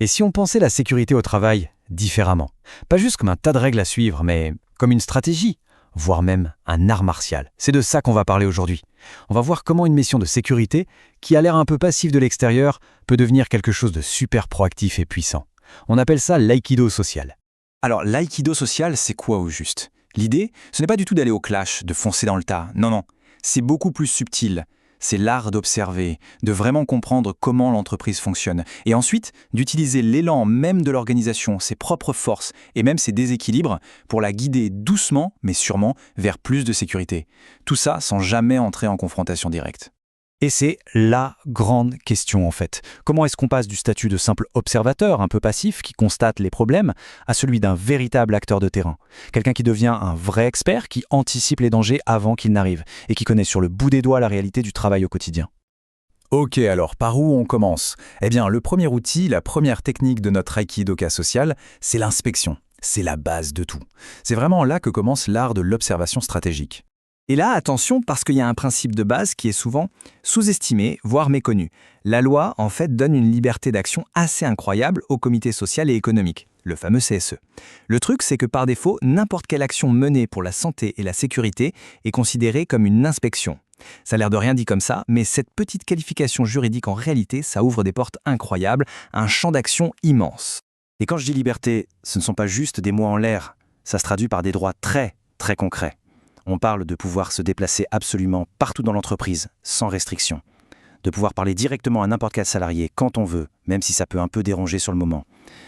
Et si on pensait la sécurité au travail différemment? Pas juste comme un tas de règles à suivre, mais comme une stratégie, voire même un art martial. C'est de ça qu'on va parler aujourd'hui. On va voir comment une mission de sécurité, qui a l'air un peu passive de l'extérieur, peut devenir quelque chose de super proactif et puissant. On appelle ça l'aïkido social. Alors, l'aïkido social, c'est quoi au juste? L'idée, ce n'est pas du tout d'aller au clash, de foncer dans le tas. Non, non. C'est beaucoup plus subtil. C'est l'art d'observer, de vraiment comprendre comment l'entreprise fonctionne. Et ensuite, d'utiliser l'élan même de l'organisation, ses propres forces et même ses déséquilibres pour la guider doucement, mais sûrement, vers plus de sécurité. Tout ça sans jamais entrer en confrontation directe. Et c'est la grande question en fait. Comment est-ce qu'on passe du statut de simple observateur un peu passif qui constate les problèmes à celui d'un véritable acteur de terrain? Quelqu'un qui devient un vrai expert, qui anticipe les dangers avant qu'ils n'arrivent et qui connaît sur le bout des doigts la réalité du travail au quotidien. Ok, alors par où on commence? Eh bien, le premier outil, la première technique de notre Aikidoka social, c'est l'inspection. C'est la base de tout. C'est vraiment là que commence l'art de l'observation stratégique. Et là, attention, parce qu'il y a un principe de base qui est souvent sous-estimé, voire méconnu. La loi, en fait, donne une liberté d'action assez incroyable au comité social et économique, le fameux CSE. Le truc, c'est que par défaut, n'importe quelle action menée pour la santé et la sécurité est considérée comme une inspection. Ça a l'air de rien dit comme ça, mais cette petite qualification juridique, en réalité, ça ouvre des portes incroyables, un champ d'action immense. Et quand je dis liberté, ce ne sont pas juste des mots en l'air. Ça se traduit par des droits très, très concrets. On parle de pouvoir se déplacer absolument partout dans l'entreprise, sans restriction. De pouvoir parler directement à n'importe quel salarié quand on veut, même si ça peut un peu déranger sur le moment.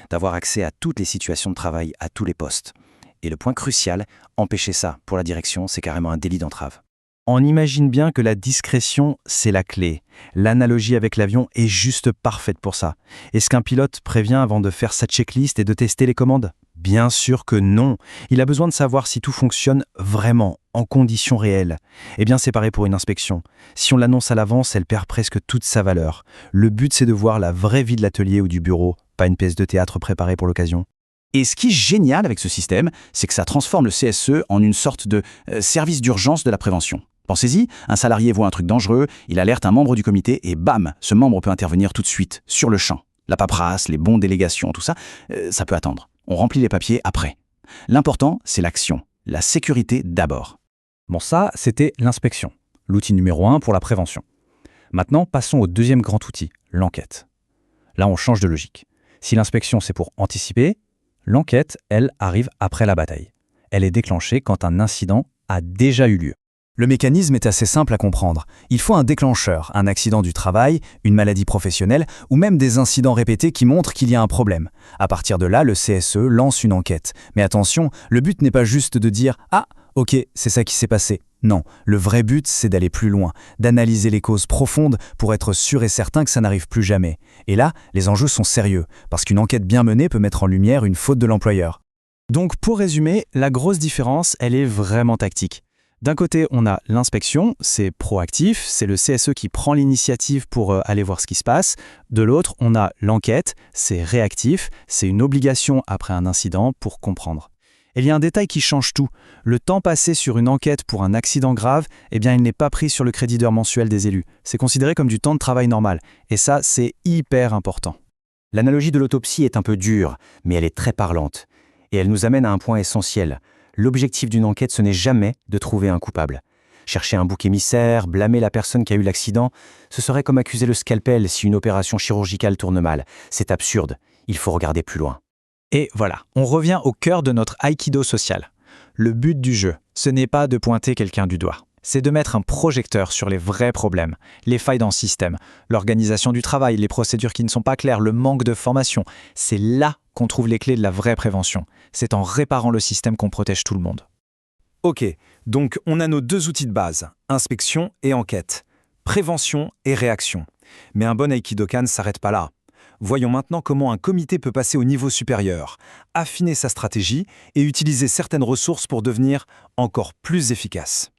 D'avoir accès à toutes les situations de travail, à tous les postes. Et le point crucial, empêcher ça pour la direction, c'est carrément un délit d'entrave. On imagine bien que la discrétion, c'est la clé. L'analogie avec l'avion est juste parfaite pour ça. Est-ce qu'un pilote prévient avant de faire sa checklist et de tester les commandes? Bien sûr que non. Il a besoin de savoir si tout fonctionne vraiment, en conditions réelles. Eh bien, c'est pareil pour une inspection. Si on l'annonce à l'avance, elle perd presque toute sa valeur. Le but, c'est de voir la vraie vie de l'atelier ou du bureau, pas une pièce de théâtre préparée pour l'occasion. Et ce qui est génial avec ce système, c'est que ça transforme le CSE en une sorte de service d'urgence de la prévention. Pensez-y, un salarié voit un truc dangereux, il alerte un membre du comité et bam, ce membre peut intervenir tout de suite, sur le champ. La paperasse, les bons délégations, tout ça, ça peut attendre. On remplit les papiers après. L'important, c'est l'action. La sécurité d'abord. Bon, ça, c'était l'inspection, l'outil numéro 1 pour la prévention. Maintenant, passons au deuxième grand outil, l'enquête. Là, on change de logique. Si l'inspection, c'est pour anticiper, l'enquête, elle, arrive après la bataille. Elle est déclenchée quand un incident a déjà eu lieu. Le mécanisme est assez simple à comprendre. Il faut un déclencheur, un accident du travail, une maladie professionnelle ou même des incidents répétés qui montrent qu'il y a un problème. À partir de là, le CSE lance une enquête. Mais attention, le but n'est pas juste de dire « Ah, ok, c'est ça qui s'est passé ». Non, le vrai but, c'est d'aller plus loin, d'analyser les causes profondes pour être sûr et certain que ça n'arrive plus jamais. Et là, les enjeux sont sérieux, parce qu'une enquête bien menée peut mettre en lumière une faute de l'employeur. Donc pour résumer, la grosse différence, elle est vraiment tactique. D'un côté, on a l'inspection, c'est proactif, c'est le CSE qui prend l'initiative pour aller voir ce qui se passe. De l'autre, on a l'enquête, c'est réactif, c'est une obligation après un incident pour comprendre. Et il y a un détail qui change tout. Le temps passé sur une enquête pour un accident grave, eh bien, il n'est pas pris sur le crédit d'heure mensuel des élus. C'est considéré comme du temps de travail normal. Et ça, c'est hyper important. L'analogie de l'autopsie est un peu dure, mais elle est très parlante. Et elle nous amène à un point essentiel. L'objectif d'une enquête, ce n'est jamais de trouver un coupable. Chercher un bouc émissaire, blâmer la personne qui a eu l'accident, ce serait comme accuser le scalpel si une opération chirurgicale tourne mal. C'est absurde. Il faut regarder plus loin. Et voilà, on revient au cœur de notre Aikido social. Le but du jeu, ce n'est pas de pointer quelqu'un du doigt. C'est de mettre un projecteur sur les vrais problèmes, les failles dans le système, l'organisation du travail, les procédures qui ne sont pas claires, le manque de formation. C'est là qu'on trouve les clés de la vraie prévention. C'est en réparant le système qu'on protège tout le monde. Ok, donc on a nos deux outils de base, inspection et enquête, prévention et réaction. Mais un bon Aikidokan ne s'arrête pas là. Voyons maintenant comment un comité peut passer au niveau supérieur, affiner sa stratégie et utiliser certaines ressources pour devenir encore plus efficace.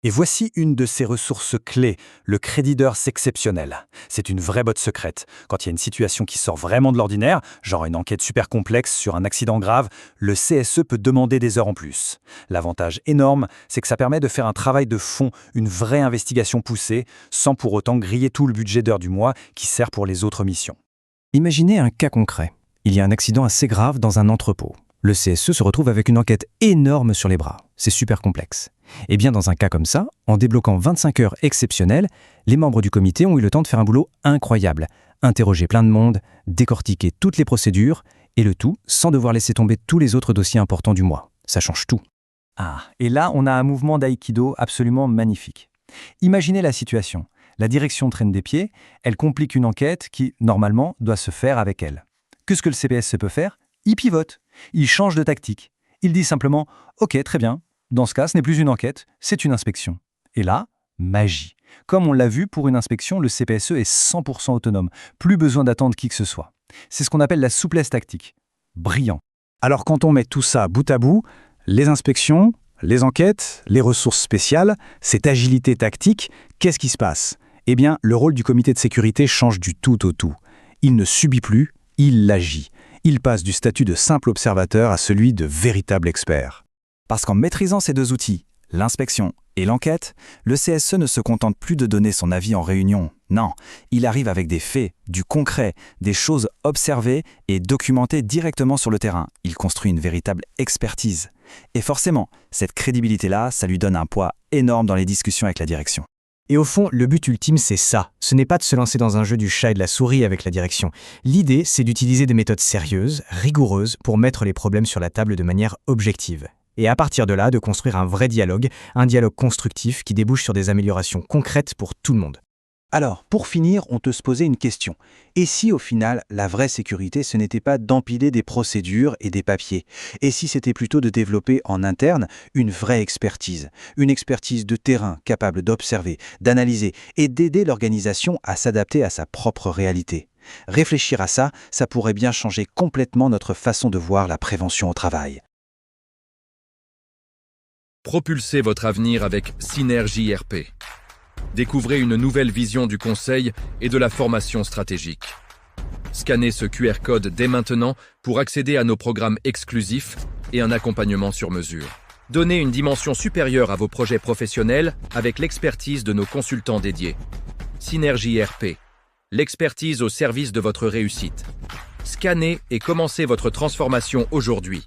Et voici une de ces ressources clés, le crédit d'heures exceptionnel. C'est une vraie botte secrète. Quand il y a une situation qui sort vraiment de l'ordinaire, genre une enquête super complexe sur un accident grave, le CSE peut demander des heures en plus. L'avantage énorme, c'est que ça permet de faire un travail de fond, une vraie investigation poussée, sans pour autant griller tout le budget d'heures du mois qui sert pour les autres missions. Imaginez un cas concret. Il y a un accident assez grave dans un entrepôt. Le CSE se retrouve avec une enquête énorme sur les bras. C'est super complexe. Et bien dans un cas comme ça, en débloquant 25 heures exceptionnelles, les membres du comité ont eu le temps de faire un boulot incroyable. Interroger plein de monde, décortiquer toutes les procédures, et le tout sans devoir laisser tomber tous les autres dossiers importants du mois. Ça change tout. Ah, et là, on a un mouvement d'aïkido absolument magnifique. Imaginez la situation. La direction traîne des pieds, elle complique une enquête qui, normalement, doit se faire avec elle. Qu'est-ce que le CPS peut faire? Il pivote, il change de tactique. Il dit simplement « Ok, très bien, dans ce cas, ce n'est plus une enquête, c'est une inspection. » Et là, magie. Comme on l'a vu, pour une inspection, le CPSE est 100% autonome. Plus besoin d'attendre qui que ce soit. C'est ce qu'on appelle la souplesse tactique. Brillant. Alors quand on met tout ça bout à bout, les inspections, les enquêtes, les ressources spéciales, cette agilité tactique, qu'est-ce qui se passe? Eh bien, le rôle du comité de sécurité change du tout au tout. Il ne subit plus, il agit. Il passe du statut de simple observateur à celui de véritable expert. Parce qu'en maîtrisant ces deux outils, l'inspection et l'enquête, le CSE ne se contente plus de donner son avis en réunion. Non, il arrive avec des faits, du concret, des choses observées et documentées directement sur le terrain. Il construit une véritable expertise. Et forcément, cette crédibilité-là, ça lui donne un poids énorme dans les discussions avec la direction. Et au fond, le but ultime, c'est ça. Ce n'est pas de se lancer dans un jeu du chat et de la souris avec la direction. L'idée, c'est d'utiliser des méthodes sérieuses, rigoureuses, pour mettre les problèmes sur la table de manière objective. Et à partir de là, de construire un vrai dialogue, un dialogue constructif qui débouche sur des améliorations concrètes pour tout le monde. Alors, pour finir, on peut se poser une question. Et si, au final, la vraie sécurité, ce n'était pas d'empiler des procédures et des papiers? Et si c'était plutôt de développer en interne une vraie expertise? Une expertise de terrain capable d'observer, d'analyser et d'aider l'organisation à s'adapter à sa propre réalité. Réfléchir à ça, ça pourrait bien changer complètement notre façon de voir la prévention au travail. Propulsez votre avenir avec Synergie RP. Découvrez une nouvelle vision du conseil et de la formation stratégique. Scannez ce QR code dès maintenant pour accéder à nos programmes exclusifs et un accompagnement sur mesure. Donnez une dimension supérieure à vos projets professionnels avec l'expertise de nos consultants dédiés. Synergie RP, l'expertise au service de votre réussite. Scannez et commencez votre transformation aujourd'hui.